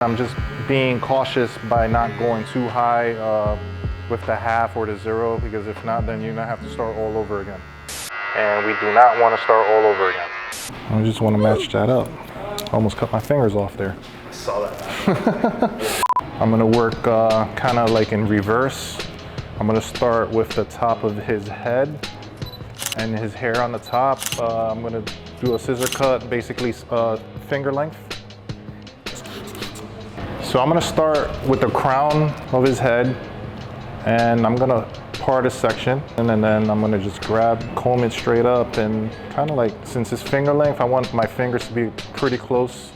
I'm just being cautious by not going too high with the half or the 0, because if not, then you're gonna have to start all over again. And we do not want to start all over again. I just want to match that up. Almost cut my fingers off there. I saw that. I'm gonna work kind of like in reverse. I'm gonna start with the top of his head and his hair on the top. I'm gonna do a scissor cut, basically finger length. So I'm gonna start with the crown of his head, and I'm gonna part a section, and then I'm gonna just comb it straight up, and kind of like, since it's finger length, I want my fingers to be pretty close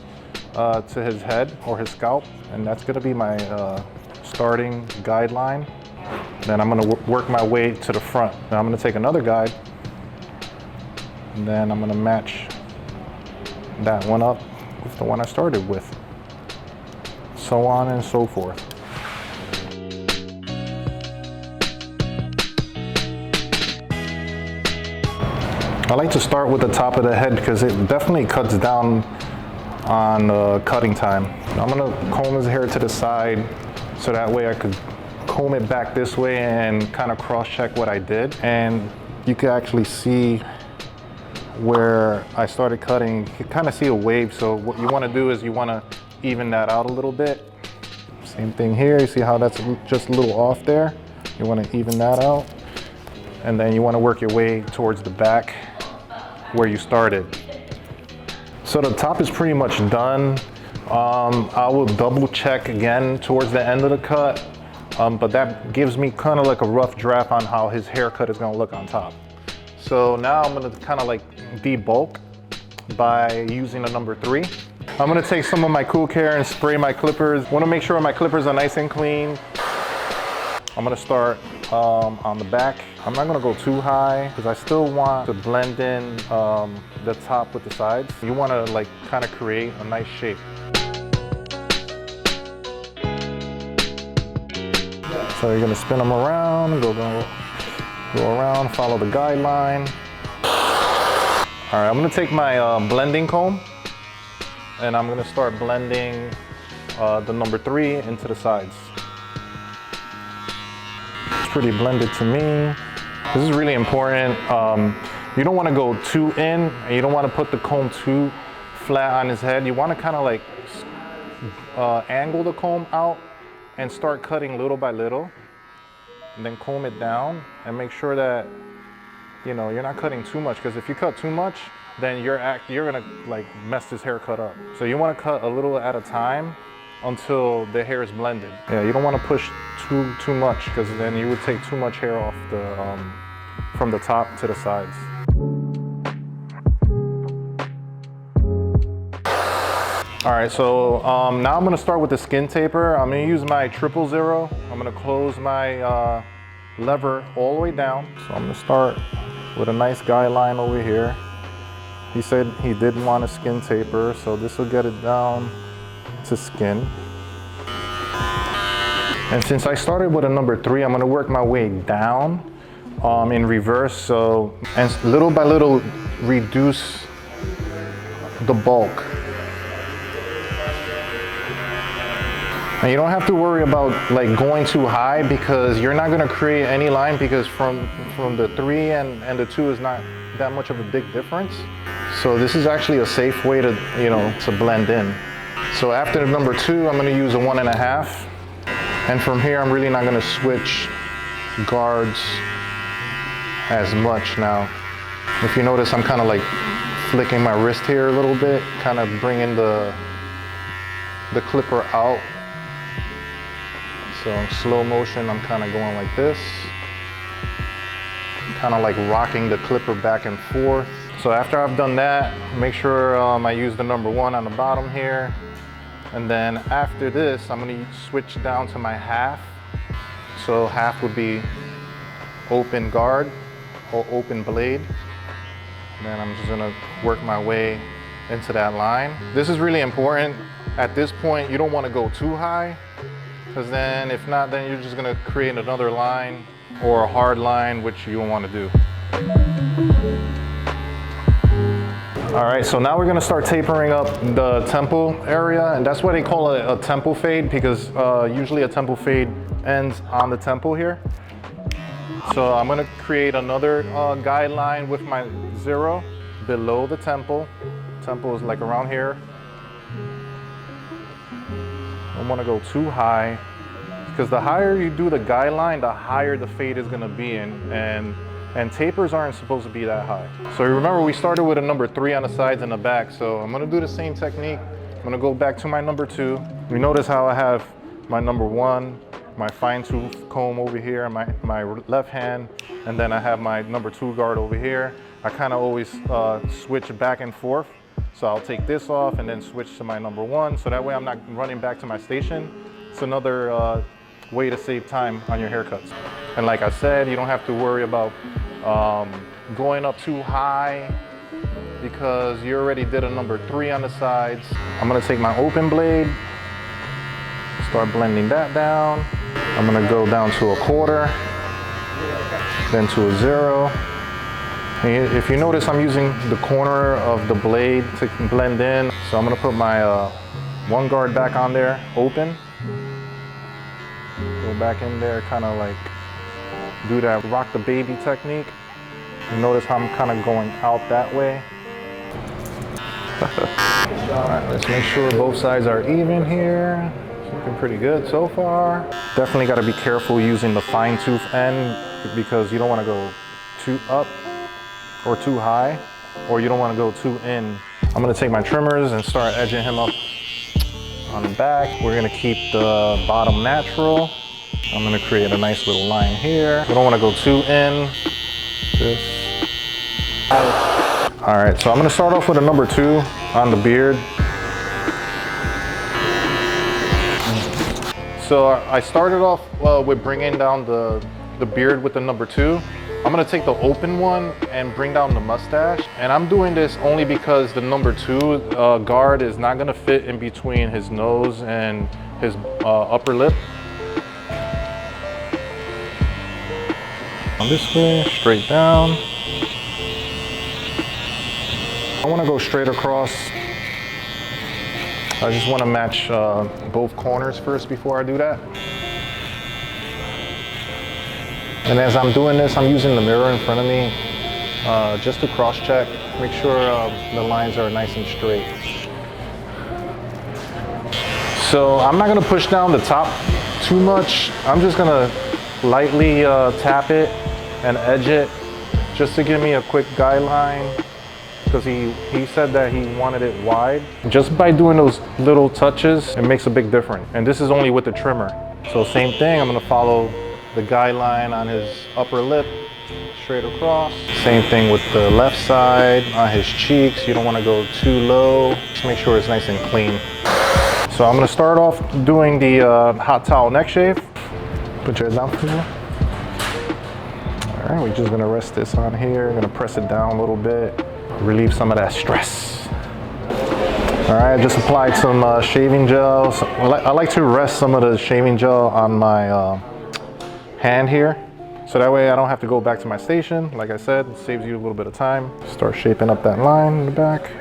to his head or his scalp, and that's gonna be my starting guideline. Then I'm gonna work my way to the front. Now I'm gonna take another guide, and then I'm gonna match that one up with the one I started with. So on and so forth. I like to start with the top of the head because it definitely cuts down on cutting time. I'm gonna comb his hair to the side so that way I could comb it back this way and kind of cross-check what I did. And you can actually see where I started cutting. You can kind of see a wave. So what you want to do is you want to even that out a little bit. Same thing here. You see how that's just a little off there? You want to even that out. And then you want to work your way towards the back where you started. So the top is pretty much done. I will double check again towards the end of the cut, but that gives me kind of like a rough draft on how his haircut is going to look on top. So now I'm going to kind of like debulk by using a number 3. I'm going to take some of my Cool Care and spray my clippers. I want to make sure my clippers are nice and clean. I'm going to start on the back. I'm not going to go too high because I still want to blend in the top with the sides. You want to like kind of create a nice shape. So you're going to spin them around, go around, follow the guideline. All right, I'm going to take my blending comb, and I'm going to start blending the number 3 into the sides. It's pretty blended to me. This is really important. You don't want to go too in, and you don't want to put the comb too flat on his head. You want to kind of like angle the comb out and start cutting little by little, and then comb it down and make sure that you're not cutting too much, because if you cut too much, then you're gonna like mess this haircut up. So you want to cut a little at a time until the hair is blended. Yeah, you don't want to push too much, because then you would take too much hair off from the top to the sides. All right, so now I'm gonna start with the skin taper. I'm gonna use my 000. I'm gonna close my lever all the way down. So I'm gonna start with a nice guideline over here. He said he didn't want a skin taper, so this will get it down to skin. And since I started with a number 3, I'm gonna work my way down in reverse. And little by little reduce the bulk. And you don't have to worry about like going too high, because you're not gonna create any line, because from the 3 and the 2 is not that much of a big difference. So this is actually a safe way to, to blend in. So after the number 2, I'm gonna use a 1.5. And from here, I'm really not gonna switch guards as much now. If you notice, I'm kind of like flicking my wrist here a little bit, kind of bringing the clipper out. So in slow motion, I'm kind of going like this, kind of like rocking the clipper back and forth. So after I've done that, make sure I use the number 1 on the bottom here. And then after this, I'm gonna switch down to my half. So half would be open guard or open blade. And then I'm just gonna work my way into that line. This is really important. At this point, you don't wanna go too high, because then if not, then you're just gonna create another line or a hard line, which you don't wanna do. All right, so now we're gonna start tapering up the temple area, and that's why they call it a temple fade, because usually a temple fade ends on the temple here. So I'm gonna create another guideline with my 0 below the temple. Temple is like around here. I don't wanna go too high, because the higher you do the guideline, the higher the fade is gonna be in, and tapers aren't supposed to be that high. So remember, we started with a number 3 on the sides and the back, so I'm gonna do the same technique. I'm gonna go back to my number 2. You notice how I have my number 1, my fine tooth comb over here, my left hand, and then I have my number 2 guard over here. I kind of always switch back and forth. So I'll take this off and then switch to my number 1, so that way I'm not running back to my station. It's another way to save time on your haircuts. And like I said, you don't have to worry about going up too high, because you already did a number 3 on the sides. I'm gonna take my open blade, start blending that down. I'm gonna go down to a 1/4, then to a 0. And if you notice, I'm using the corner of the blade to blend in. So I'm gonna put my 1 guard back on there, open. Go back in there, kind of like do that rock the baby technique. You notice how I'm kind of going out that way. All right, let's make sure both sides are even here. It's looking pretty good so far. Definitely got to be careful using the fine tooth end, because you don't want to go too up or too high, or you don't want to go too in. I'm going to take my trimmers and start edging him up on the back. We're going to keep the bottom natural. I'm gonna create a nice little line here. We don't wanna go too in. This. All right, so I'm gonna start off with a number 2 on the beard. So I started off with bringing down the beard with the number 2. I'm gonna take the open one and bring down the mustache. And I'm doing this only because the number 2 guard is not gonna fit in between his nose and his upper lip. On this way, straight down. I want to go straight across. I just want to match both corners first before I do that. And as I'm doing this, I'm using the mirror in front of me just to cross check, make sure the lines are nice and straight. So I'm not going to push down the top too much. I'm just going to lightly tap it and edge it just to give me a quick guideline, because he said that he wanted it wide. Just by doing those little touches, it makes a big difference. And this is only with the trimmer. So same thing, I'm gonna follow the guideline on his upper lip, straight across. Same thing with the left side, on his cheeks. You don't wanna go too low. Just make sure it's nice and clean. So I'm gonna start off doing the hot towel neck shave. Put your head down for me. All right, we're just gonna rest this on here. Gonna press it down a little bit, relieve some of that stress. All right, I just applied some shaving gel. So I like to rest some of the shaving gel on my hand here, so that way I don't have to go back to my station. Like I said, it saves you a little bit of time. Start shaping up that line in the back.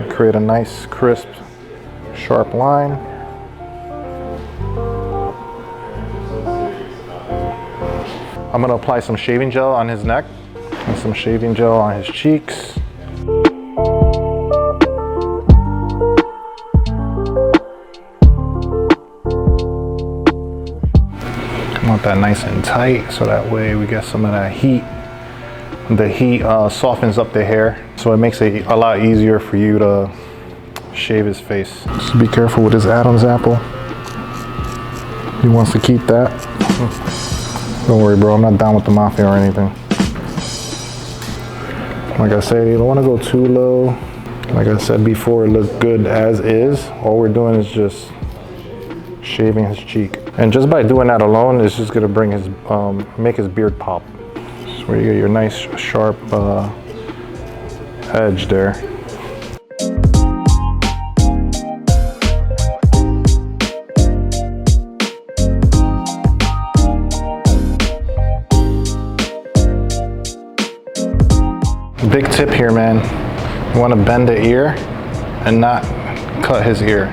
Create a nice, crisp, sharp line. I'm gonna apply some shaving gel on his neck and some shaving gel on his cheeks. I want that nice and tight, so that way we get some of that heat. The heat softens up the hair, so it makes it a lot easier for you to shave his face. Just be careful with his Adam's apple. He wants to keep that. Don't worry, bro, I'm not down with the mafia or anything. Like I said, you don't want to go too low. Like I said before, it looks good as is. All we're doing is just shaving his cheek. And just by doing that alone, it's just gonna bring his, make his beard pop. So where you get your nice sharp edge there. Big tip here, man. want to bend the ear and not cut his ear.